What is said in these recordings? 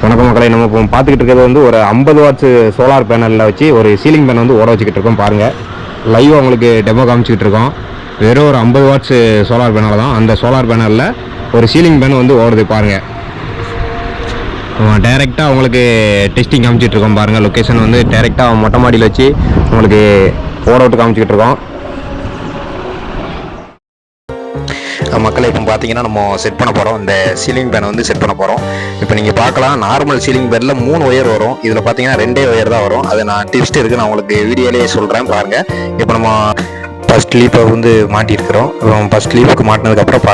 வணக்கம் மக்களை, நம்ம இப்போ பார்த்துக்கிட்டு இருக்கிறது வந்து ஒரு 50 வாட்ஸ் சோலார் பேனலில் வச்சு ஒரு சீலிங் ஃபேன் வந்து ஓட வச்சுக்கிட்டு இருக்கோம். பாருங்கள், லைவாக உங்களுக்கு டெமோ காமிச்சிக்கிட்டு இருக்கோம். வெறும் ஒரு 50 வாட்ஸ் சோலார் பேனல் தான். அந்த சோலார் பேனலில் ஒரு சீலிங் ஃபேன் வந்து ஓடுது. பாருங்கள், டைரெக்டாக உங்களுக்கு டெஸ்டிங் காமிச்சிட்டு இருக்கோம். பாருங்கள், லொக்கேஷன் வந்து டைரெக்டாக மொட்டை மாடியில் வச்சு உங்களுக்கு ஓட விட்டு காமிச்சிக்கிட்டு இருக்கோம். மக்களை இப்போ பார்த்தீங்கன்னா நம்ம செட் பண்ண போகிறோம். இந்த சீலிங் ஃபேனை வந்து செட் பண்ண போகிறோம். இப்போ நீங்கள் பார்க்கலாம், நார்மல் சீலிங் ஃபேனில் 3 ஒயர் வரும். இதில் பார்த்தீங்கன்னா 2 ஒயர் தான் வரும். அது நான் டிப்ஸ் இருக்குது, நான் உங்களுக்கு வீடியோலேயே சொல்கிறேன். பாருங்கள், இப்போ நம்ம ஃபஸ்ட் லீஃபை வந்து மாட்டியிருக்கிறோம். இப்போ ஃபஸ்ட் லீஃபுக்கு மாட்டினதுக்கப்புறம் இப்போ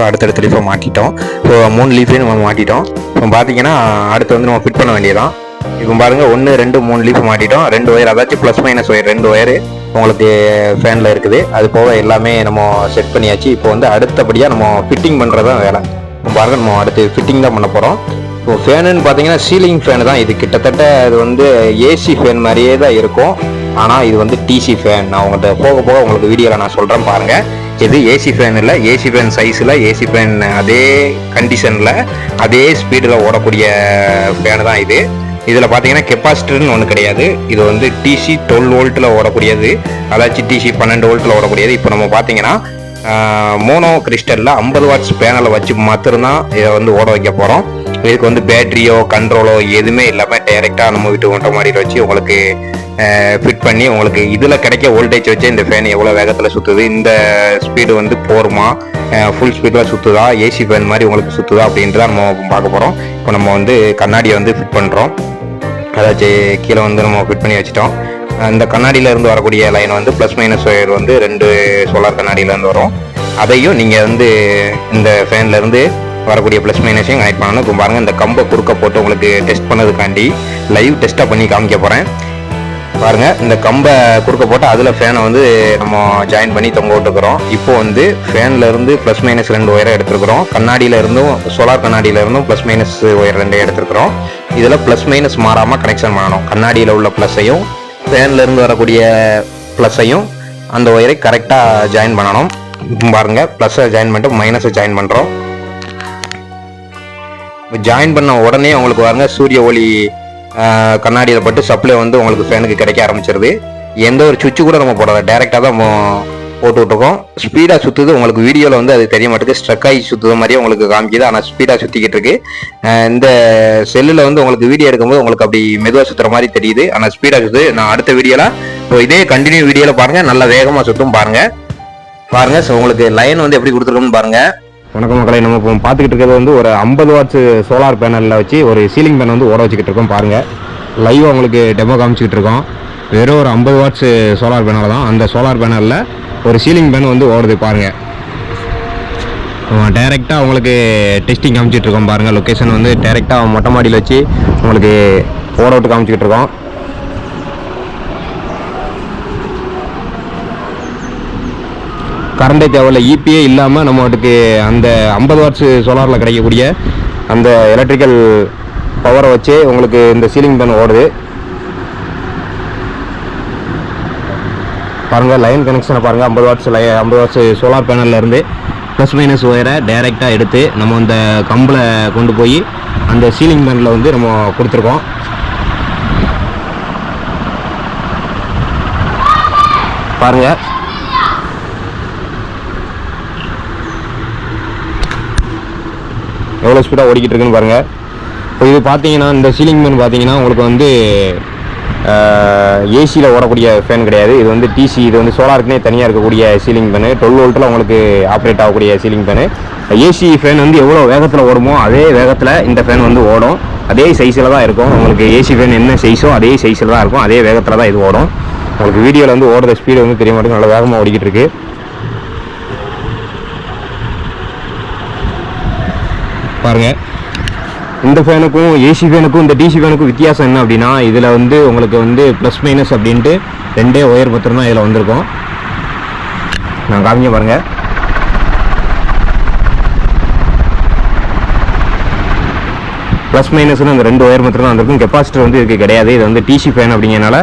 அடுத்தடுத்த லீஃபை மாட்டிட்டோம். இப்போ 3 லீஃபையும் நம்ம மாட்டிட்டோம். இப்போ பார்த்தீங்கன்னா அடுத்து வந்து நம்ம ஃபிட் பண்ண வேண்டியதான். இப்போ பாருங்கள், 1 2 3 லீஃப் மாட்டிட்டோம். 2 ஒயர், அதாச்சும் ப்ளஸ் மைனஸ் ஒயர் 2 ஒயரு உங்களுக்கு ஃபேனில் இருக்குது. அது போக எல்லாமே நம்ம செட் பண்ணியாச்சு. இப்போ வந்து அடுத்தபடியாக நம்ம ஃபிட்டிங் பண்ணுறது தான் வேலை. இப்போ பாருங்கள், நம்ம அடுத்து ஃபிட்டிங் தான் பண்ண போகிறோம். இப்போ ஃபேனுன்னு பார்த்தீங்கன்னா சீலிங் ஃபேனு தான். இது கிட்டத்தட்ட இது வந்து ஏசி ஃபேன் மாதிரியே தான் இருக்கும். ஆனால் இது வந்து டிசி ஃபேன். நான் உங்கள்கிட்ட போக உங்களுக்கு வீடியோவில் நான் சொல்கிறேன். பாருங்கள், இது ஏசி ஃபேன் இல்லை, ஏசி ஃபேன் சைஸில் ஏசி ஃபேன் அதே கண்டிஷனில் அதே ஸ்பீடில் ஓடக்கூடிய ஃபேனு தான் இது. இதில் பார்த்தீங்கன்னா கெப்பாசிட்டர்னு ஒன்று கிடையாது. இது வந்து டிசி 12 வோல்ட்டில் ஓடக்கூடியது, அதாச்சும் டிசி 12 வோல்ட்டில் ஓடக்கூடியது. இப்போ நம்ம பார்த்தீங்கன்னா மோனோ கிறிஸ்டலில் 50 வாட்ஸ் பேனலை வச்சு மாத்திரம்தான் இதை வந்து ஓட வைக்க போகிறோம். இதுக்கு வந்து பேட்டரியோ கண்ட்ரோலோ எதுவுமே இல்லாமல் டைரெக்டாக நம்ம வீட்டு மொட்டை மாடியில் வச்சு உங்களுக்கு ஃபிட் பண்ணி உங்களுக்கு இதில் கிடைக்க வோல்டேஜ் வச்சு இந்த ஃபேன் எவ்வளோ வேகத்தில் சுற்றுது, இந்த ஸ்பீடு வந்து போருமா, ஃபுல் ஸ்பீடில் சுற்றுதா, ஏசி ஃபேன் மாதிரி உங்களுக்கு சுற்றுதா அப்படின்றத நம்ம பார்க்க போகிறோம். இப்போ நம்ம வந்து கண்ணாடியை வந்து ஃபிட் பண்ணுறோம். அதாச்சும் கீழே வந்து நம்ம ஃபிட் பண்ணி வச்சுட்டோம். இந்த கண்ணாடியிலேருந்து வரக்கூடிய லைன் வந்து ப்ளஸ் மைனஸ் ஒயர் வந்து 2 சோலார் கண்ணாடியிலேருந்து வரும். அதையும் நீங்கள் வந்து இந்த ஃபேன்லேருந்து வரக்கூடிய ப்ளஸ் மைனஸையும் கனெக்ட் பண்ணணும். இப்போ பாருங்கள், இந்த கம்பை குறுக்க போட்டு உங்களுக்கு டெஸ்ட் பண்ணதுக்காண்டி லைவ் டெஸ்ட்டாக பண்ணி காமிக்க போகிறேன். பாருங்கள், இந்த கம்பை குறுக்க போட்டு அதில் ஃபேனை வந்து நம்ம ஜாயின் பண்ணி தொங்க விட்டுக்கிறோம். இப்போ வந்து ஃபேன்லேருந்து ப்ளஸ் மைனஸ் 2 ஒயரை எடுத்துருக்குறோம். கண்ணாடியிலேருந்தும் சோலார் கண்ணாடியிலேருந்தும் ப்ளஸ் மைனஸ் ஒயர் 2 எடுத்துருக்குறோம். இதில் ப்ளஸ் மைனஸ் மாறாமல் கனெக்ஷன் பண்ணணும். கண்ணாடியில் உள்ள ப்ளஸ்ஸையும் ஃபேன்லேருந்து வரக்கூடிய ப்ளஸ்ஸையும் அந்த ஒயரை கரெக்டாக ஜாயின் பண்ணணும். பாருங்கள், ப்ளஸ்ஸை ஜாயின் பண்ணிட்டு மைனஸை ஜாயின் பண்ணுறோம். ஜாயின் பண்ண உடனே உங்களுக்கு பாருங்கள், சூரிய ஒளி கண்ணாடியில் பட்டு சப்ளை வந்து உங்களுக்கு ஃபேனுக்கு கிடைக்க ஆரம்பிச்சிருது. எந்த ஒரு சுவிட்சு கூட நம்ம போடாத, டைரெக்டாக தான் போட்டு விட்டுருக்கோம். ஸ்பீடாக சுற்றுது. உங்களுக்கு வீடியோவில் வந்து அது தெரிய மாட்டேங்குது, ஸ்ட்ரக் ஆகி சுற்றுற மாதிரியே உங்களுக்கு காமிக்குது. ஆனால் ஸ்பீடாக சுற்றிக்கிட்டு இருக்கு. இந்த செல்லில் வந்து உங்களுக்கு வீடியோ எடுக்கும்போது உங்களுக்கு அப்படி மெதுவாக சுற்றுற மாதிரி தெரியுது, ஆனால் ஸ்பீடாக சுற்றுது. நான் அடுத்த வீடியோவில் இப்போ இதே கண்டினியூ வீடியோவில் பாருங்கள், நல்லா வேகமாக சுற்றும். பாருங்கள். ஸோ உங்களுக்கு லைன் வந்து எப்படி கொடுத்துருக்கோம்னு பாருங்கள். வணக்கம் மக்களை, நம்ம இப்போ பார்த்துக்கிட்டு இருக்கிறது வந்து ஒரு 50 வாட்ஸ் சோலார் பேனலில் வச்சு ஒரு சீலிங் ஃபேன் வந்து ஓட வச்சுக்கிட்டு இருக்கோம். பாருங்கள், லைவாக உங்களுக்கு டெமோ காமிச்சிக்கிட்டு இருக்கோம். வெறும் ஒரு 50 வாட்ஸ் சோலார் பேனல் தான். அந்த சோலார் பேனலில் ஒரு சீலிங் ஃபேன் வந்து ஓடுது. பாருங்கள், டைரெக்டாக உங்களுக்கு டெஸ்டிங் காமிச்சிட்டு இருக்கோம். பாருங்கள், லொக்கேஷன் வந்து டைரெக்டாக மொட்டை மாடியில் வச்சு உங்களுக்கு ஓட விட்டு காமிச்சிக்கிட்டு இருக்கோம். கரண்டே தேவையில்லை, இபியே இல்லாமல் நம்மளுக்கு அந்த 50 வாட்ஸ் சோலாரில் கிடைக்கக்கூடிய அந்த எலக்ட்ரிக்கல் பவரை வச்சு உங்களுக்கு இந்த சீலிங் ஃபேன் ஓடுது. பாருங்கள், லைன் கனெக்ஷனை பாருங்கள். 50 வாட்ஸ் சோலார் பேனல்லேருந்து ப்ளஸ் மைனஸ் ஒயரை டைரெக்டாக எடுத்து நம்ம இந்த கம்பில் கொண்டு போய் அந்த சீலிங் ஃபேனில் வந்து நம்ம கொடுத்துருக்கோம். பாருங்கள், எவ்வளோ ஸ்பீடாக ஓடிக்கிட்டு இருக்குன்னு பாருங்கள். இப்போ இது பார்த்தீங்கன்னா, இந்த சீலிங் ஃபேன் பார்த்தீங்கன்னா உங்களுக்கு வந்து ஏசியில் ஓடக்கூடிய ஃபேன் கிடையாது. இது வந்து டிசி, இது வந்து சோலாருக்குனே தனியாக இருக்கக்கூடிய சீலிங் ஃபேனு. 12 வோல்ட்டில் உங்களுக்கு ஆப்ரேட் ஆகக்கூடிய சீலிங் ஃபேனு. ஏசி ஃபேன் வந்து எவ்வளோ வேகத்தில் ஓடுமோ அதே வேகத்தில் இந்த ஃபேன் வந்து ஓடும். அதே சைஸில் தான் இருக்கும். உங்களுக்கு ஏசி ஃபேன் என்ன சைஸோ அதே சைஸில் தான் இருக்கும், அதே வேகத்தில் தான் இது ஓடும். உங்களுக்கு வீடியோவில் வந்து ஓடுற ஸ்பீடு வந்து தெரிய மாட்டேங்குது, நல்லா வேகமாக ஓடிக்கிட்டு இருக்கு. பாருங்கள், இந்த ஃபேனுக்கும் ஏசி ஃபேனுக்கும் இந்த டிசி ஃபேனுக்கும் வித்தியாசம் என்ன அப்படின்னா, இதில் வந்து உங்களுக்கு வந்து ப்ளஸ் மைனஸ் அப்படின்ட்டு 2 ஒயர் மாத்திரம் தான் இதில் வந்திருக்கும். நான் காமிங்க பாருங்கள். ப்ளஸ் மைனஸ்னு அந்த 2 ஒயர் மாத்திரம் தான் வந்திருக்கும். கெப்பாசிட்டர் வந்து இதுக்கு கிடையாது. இது வந்து டிசி ஃபேன் அப்படிங்கிறனால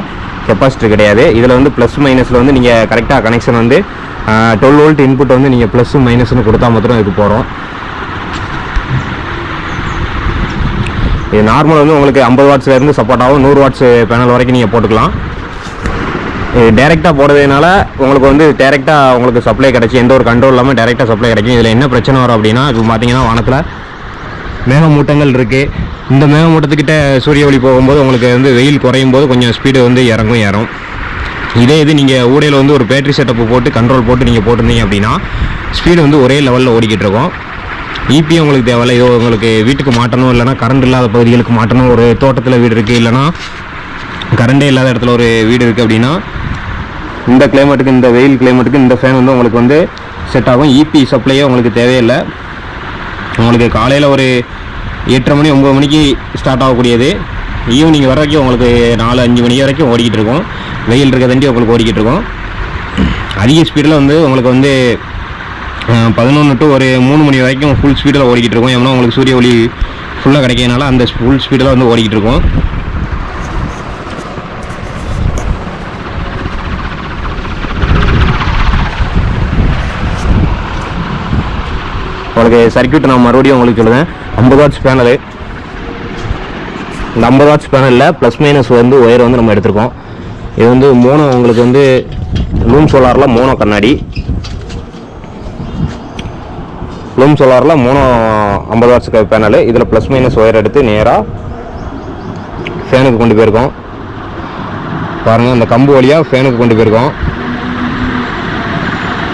கெப்பாசிட்டர் கிடையாது. இதில் வந்து ப்ளஸ் மைனஸில் வந்து நீங்கள் கரெக்டாக கனெக்ஷன் வந்து 12 வோல்ட் இன்புட் வந்து நீங்கள் ப்ளஸ் மைனஸ்னு கொடுத்தா மாத்திரம் இதுக்கு போகிறோம். இது நார்மல் வந்து உங்களுக்கு 50 வாட்ஸ்லேருந்து சப்போர்ட் ஆகும். 100 வாட்ஸ் பேனல் வரைக்கும் நீங்கள் போட்டுக்கலாம். இது டேரெக்டாக போடுறதுனால உங்களுக்கு வந்து டேரெக்டாக உங்களுக்கு சப்ளை கிடச்சி எந்த ஒரு கண்ட்ரோல் இல்லாமல் டேரெக்டாக சப்ளை கிடைக்கும். இதில் என்ன பிரச்சனை வரும் அப்படின்னா, இப்போ பார்த்தீங்கன்னா வானத்தில் மேகமூட்டங்கள் இருக்குது. இந்த மேகமூட்டத்துக்கிட்ட சூரிய ஒளி போகும்போது உங்களுக்கு வந்து வெயில் குறையும் போது கொஞ்சம் ஸ்பீடு வந்து ஏறும். இதே இது நீங்கள் ஊடையில் வந்து ஒரு பேட்டரி செட்டப்பு போட்டு கண்ட்ரோல் போட்டு நீங்கள் போட்டிருந்தீங்க அப்படின்னா ஸ்பீடு வந்து ஒரே லெவலில் ஓடிக்கிட்டு இருக்கும். இபியும் உங்களுக்கு தேவையில்லை. இதோ உங்களுக்கு வீட்டுக்கு மாட்டணும், இல்லைனா கரண்ட் இல்லாத பகுதிகளுக்கு மாட்டணும். ஒரு தோட்டத்தில் வீடு இருக்குது, இல்லைனா கரண்டே இல்லாத இடத்துல ஒரு வீடு இருக்குது அப்படின்னா இந்த கிளைமேட்டுக்கு, இந்த வெயில் கிளைமேட்டுக்கு இந்த ஃபேன் வந்து உங்களுக்கு வந்து செட் ஆகும். இபி சப்ளையே உங்களுக்கு தேவையில்லை. உங்களுக்கு காலையில் ஒரு 8:30 மணி 9 மணிக்கு ஸ்டார்ட் ஆகக்கூடியது ஈவினிங் வரைக்கும் உங்களுக்கு 4-5 மணி வரைக்கும் ஓடிக்கிட்டு இருக்கும். வெயில் இருக்க தண்டி உங்களுக்கு ஓடிக்கிட்டு இருக்கும். அதிக ஸ்பீடில் வந்து உங்களுக்கு வந்து 11 to ஒரு 3 மணி வரைக்கும் ஃபுல் ஸ்பீடில் ஓடிக்கிட்டு இருக்கும். ஏன்னா உங்களுக்கு சூரிய ஒளி ஃபுல்லாக கிடைக்கிறதுனால அந்த ஃபுல் ஸ்பீடில் வந்து ஓடிக்கிட்டு இருக்கும். உங்களுக்கு சர்க்யூட் நான் மறுபடியும் உங்களுக்கு சொல்லுவேன். 50 வாட்ஸ் பேனலு. இந்த 50 வாட்ஸ் பேனலில் ப்ளஸ் மைனஸ் வந்து ஒயர் வந்து நம்ம எடுத்திருக்கோம். இது வந்து மோனோ, உங்களுக்கு வந்து லூம் சோலாரில் மோனோ கண்ணாடி. லூம் சோலாரில் மோனோ 50 வாட்ஸ் பேனலு. இதில் ப்ளஸ் மைனஸ் ஒயர் எடுத்து நேராக ஃபேனுக்கு கொண்டு போயிருக்கோம். பாருங்கள், அந்த கம்பு வழியாக ஃபேனுக்கு கொண்டு போயிருக்கோம்.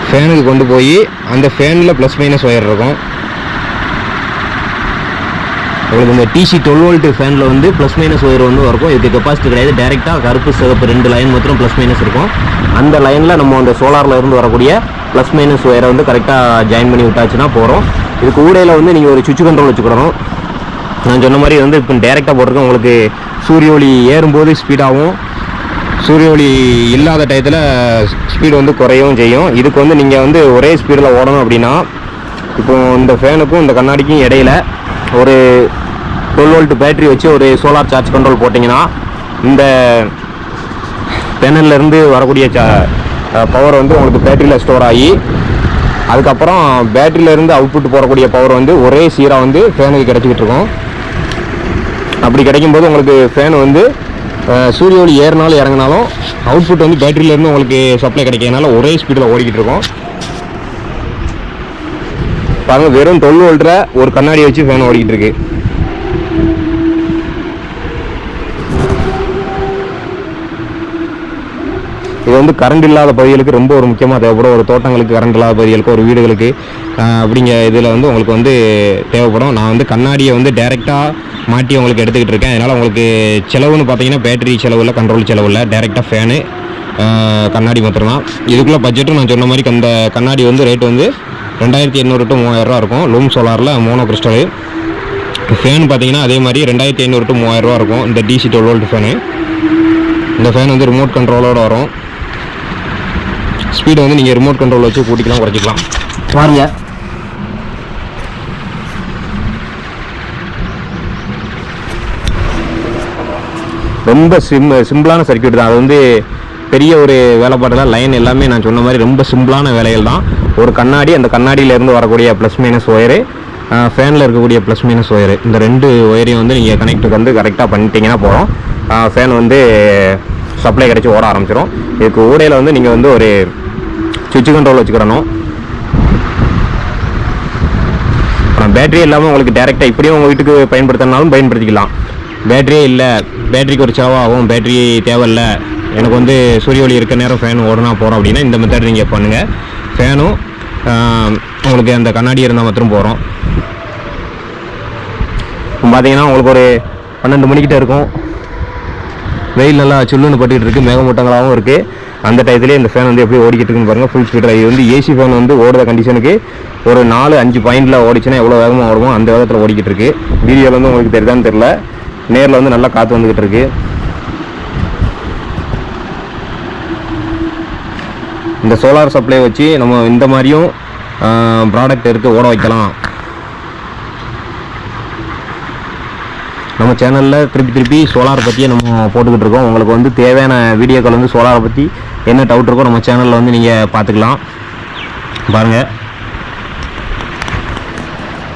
ஃபேனுக்கு கொண்டு போய் அந்த ஃபேனில் ப்ளஸ் மைனஸ் ஒயர் இருக்கும். உங்களுக்கு இந்த டிசி 12 வோல்ட் ஃபேனில் வந்து ப்ளஸ் மைனஸ் ஒயர் வந்து இருக்கும். இதுக்கு கெப்பாசிட்டி கிடையாது. டேரெக்டாக கருப்பு சிவப்பு 2 லைன் மாத்திரம் ப்ளஸ் மைனஸ் இருக்கும். அந்த லைனில் நம்ம அந்த சோலாரில் இருந்து வரக்கூடிய ப்ளஸ் மைனஸ் ஒயரை வந்து கரெக்டாக ஜாயின் பண்ணி விட்டாச்சுன்னா போகிறோம். இதுக்கு ஊடையில் வந்து நீங்கள் ஒரு சுவிட்ச் கண்ட்ரோல் வச்சுக்கிடணும். நான் சொன்ன மாதிரி வந்து இப்போ டேரெக்டாக போட்டிருக்கேன். உங்களுக்கு சூரிய ஒளி ஏறும்போது ஸ்பீடாகவும், சூரிய ஒளி இல்லாத டயத்தில் ஸ்பீடு வந்து குறையவும் செய்யும். இதுக்கு வந்து நீங்கள் வந்து ஒரே ஸ்பீடில் ஓடணும் அப்படின்னா, இப்போ இந்த ஃபேனுக்கும் இந்த கண்ணாடிக்கும் இடையில் ஒரு 12 வோல்ட் பேட்டரி வச்சு ஒரு சோலார் சார்ஜ் கண்ட்ரோல் போட்டிங்கன்னா இந்த பேனல்லேருந்து வரக்கூடிய பவர் வந்து உங்களுக்கு பேட்டரியில் ஸ்டோர் ஆகி அதுக்கப்புறம் பேட்டரியிலேருந்து அவுட்புட் போகக்கூடிய பவர் வந்து ஒரே சீராக வந்து ஃபேனுக்கு கிடச்சிக்கிட்டு இருக்கும். அப்படி கிடைக்கும்போது உங்களுக்கு ஃபேன் வந்து சூரிய ஒளி ஏறினாலும் இறங்கினாலும் அவுட்புட் வந்து பேட்டரியிலேருந்து உங்களுக்கு சப்ளை கிடைக்கிறதுனால ஒரே ஸ்பீடில் ஓடிக்கிட்டு இருக்கும். பாருங்கள், வெறும் 12 வோல்ட்டில் ஒரு கண்ணாடி வச்சு ஃபேன் ஓடிக்கிட்டு இருக்கு. இது வந்து கரண்ட் இல்லாத பகுதிகளுக்கு ரொம்ப ஒரு முக்கியமாக தேவைப்படும். ஒரு தோட்டங்களுக்கு, கரண்ட் இல்லாத பகுதிகளுக்கு, ஒரு வீடுகளுக்கு அப்படிங்கிற இதில் வந்து உங்களுக்கு வந்து தேவைப்படும். நான் வந்து கண்ணாடியை வந்து டைரெக்டாக மாட்டி உங்களுக்கு எடுத்துக்கிட்டு இருக்கேன். அதனால் உங்களுக்கு செலவுன்னு பார்த்தீங்கன்னா பேட்டரி செலவு இல்லை, கண்ட்ரோல் செலவு இல்லை. டைரெக்டாக ஃபேனு கண்ணாடி மாத்திரம்தான். இதுக்குள்ளே பட்ஜெட்டும் நான் சொன்ன மாதிரி அந்த கண்ணாடி வந்து ரேட்டு வந்து 2800 to 3000 இருக்கும். லூம் சோலாரில் மோனோ கிறிஸ்டலு. ஃபேன் பார்த்தீங்கன்னா அதே மாதிரி 2500 to 3000 இருக்கும். இந்த டிசி 12 வோல்ட் ஃபேனு. இந்த ஃபேன் வந்து ரிமோட் கண்ட்ரோலோடு வரும். ஸ்பீடு வந்து நீங்கள் ரிமோட் கண்ட்ரோல் வச்சு கூட்டிக்கலாம், குறைச்சிக்கலாம். பாருங்க, ரொம்ப சிம்பிளான சர்க்யூட் தான். அது வந்து பெரிய ஒரு வேலைப்பாடுலாம் லைன் எல்லாமே நான் சொன்ன மாதிரி ரொம்ப சிம்பிளான வேலைகள் தான். ஒரு கண்ணாடி, அந்த கண்ணாடியிலேருந்து வரக்கூடிய ப்ளஸ் மைனஸ் ஒயரு, ஃபேனில் இருக்கக்கூடிய ப்ளஸ் மைனஸ் ஒயரு, இந்த 2 ஒயரையும் வந்து நீங்கள் கனெக்ட் வந்து கரெக்டாக பண்ணிட்டீங்கன்னா போகிறோம். ஃபேன் வந்து சப்ளை கிடச்சி ஓட ஆரம்பிச்சிடும். இதுக்கு ஊடையில் வந்து நீங்கள் வந்து ஒரு சுவிட்ச் கண்ட்ரோல் வச்சுக்கிடணும். பேட்டரி இல்லாமல் உங்களுக்கு டேரெக்டாக இப்படியும் உங்கள் வீட்டுக்கு பயன்படுத்தினாலும் பயன்படுத்திக்கலாம். பேட்டரியே இல்லை, பேட்டரிக்கு ஒரு செலவாகும், பேட்டரி தேவையில்லை, எனக்கு வந்து சூரிய ஒளி இருக்க நேரம் ஃபேன் ஓடனா போகிறோம் அப்படின்னா இந்த மெத்தட் நீங்கள் பண்ணுங்கள். ஃபேனும் உங்களுக்கு அந்த கண்ணாடி இருந்தால் மாத்திரம் போகிறோம். பார்த்தீங்கன்னா உங்களுக்கு ஒரு 12 மணிக்கிட்ட இருக்கும். வெயில் நல்லா சுல்லுன்னு பட்டுக்கிட்டு இருக்குது, மேகமூட்டங்களாகவும் இருக்குது. அந்த டயத்துலேயே இந்த ஃபேன் வந்து எப்படி ஓடிக்கிட்டு இருக்குன்னு பாருங்கள். ஃபுல் ஸ்பீடில் இது வந்து ஏசி ஃபேன் வந்து ஓடுற கண்டிஷனுக்கு ஒரு 4-5 பாயிண்டில் ஓடிச்சுன்னா எவ்வளோ வேகமாக ஓடுமோ அந்த வேகத்தில் ஓடிக்கிட்டு இருக்குது. வீடியோவில் வந்து உங்களுக்கு தெரியுதான்னு தெரில, நேரில் வந்து நல்லா காற்று வந்துக்கிட்டு இருக்குது. இந்த சோலார் சப்ளை வச்சு நம்ம இந்த மாதிரியும் ப்ராடக்ட் எடுத்து ஓட வைக்கலாம். நம்ம சேனலில் திருப்பி சோலார் பற்றியே நம்ம போட்டுக்கிட்டு இருக்கோம். உங்களுக்கு வந்து தேவையான வீடியோக்கள் வந்து சோலாரை பற்றி என்ன டவுட் இருக்கோ நம்ம சேனலில் வந்து நீங்கள் பார்த்துக்கலாம். பாருங்கள்,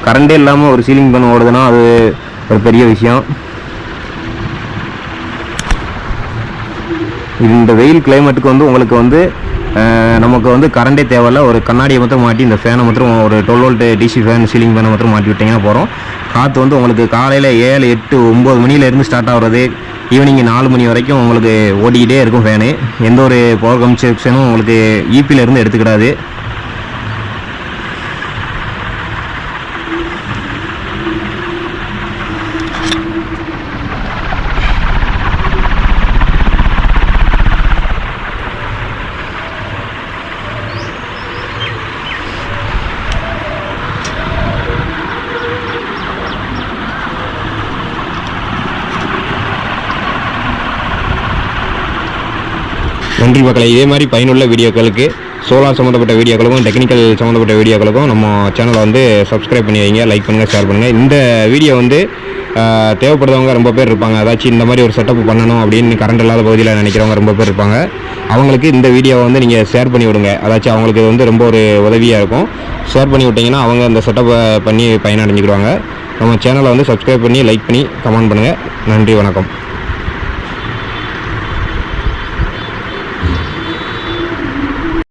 கரண்டே இல்லாமல் ஒரு சீலிங் ஃபேன் ஓடுதுன்னா அது ஒரு பெரிய விஷயம். இந்த வெயில் கிளைமேட்டுக்கு வந்து உங்களுக்கு வந்து நமக்கு வந்து கரண்டே தேவையில்ல. ஒரு கண்ணாடியை மட்டும் மாட்டி இந்த ஃபேனை மட்டும் ஒரு 12 வோல்ட் டிசி ஃபேன் சீலிங் ஃபேனை மட்டும் மாட்டி விட்டிங்கன்னா போகிறோம். காற்று வந்து உங்களுக்கு காலையில் 7, 8, 9 மணிலேருந்து ஸ்டார்ட் ஆகுறது ஈவினிங் 4 மணி வரைக்கும் உங்களுக்கு ஓடிக்கிட்டே இருக்கும் ஃபேனு. எந்த ஒரு பவர் கன்சப்ஷனும் உங்களுக்கு இபியிலேருந்து எடுத்துக்கிடாது. நன்றி மக்களே. இதே மாதிரி பயனுள்ள வீடியோக்களுக்கு, சோலார் சம்மந்தப்பட்ட வீடியோக்களுக்கும், டெக்னிக்கல் சம்மந்தப்பட்ட வீடியோக்களுக்கும் நம்ம சேனலை வந்து சப்ஸ்கிரைப் பண்ணி வைங்க, லைக் பண்ணுங்கள், ஷேர் பண்ணுங்கள். இந்த வீடியோ வந்து தேவைப்படுறவங்க ரொம்ப பேர் இருப்பாங்க. ஏதாச்சும் இந்த மாதிரி ஒரு செட்டப் பண்ணணும் அப்படின்னு கரண்ட் இல்லாத பகுதியில் நினைக்கிறவங்க ரொம்ப பேர் இருப்பாங்க. அவங்களுக்கு இந்த வீடியோவை வந்து நீங்கள் ஷேர் பண்ணி விடுங்க. அதாச்சும் அவங்களுக்கு வந்து ரொம்ப ஒரு உதவியாக இருக்கும். ஷேர் பண்ணி விட்டிங்கன்னா அவங்க அந்த செட்டப்பை பண்ணி பயனடைஞ்சிக்கிடுவாங்க. நம்ம சேனலை வந்து சப்ஸ்கிரைப் பண்ணி லைக் பண்ணி கமெண்ட் பண்ணுங்கள். நன்றி, வணக்கம்.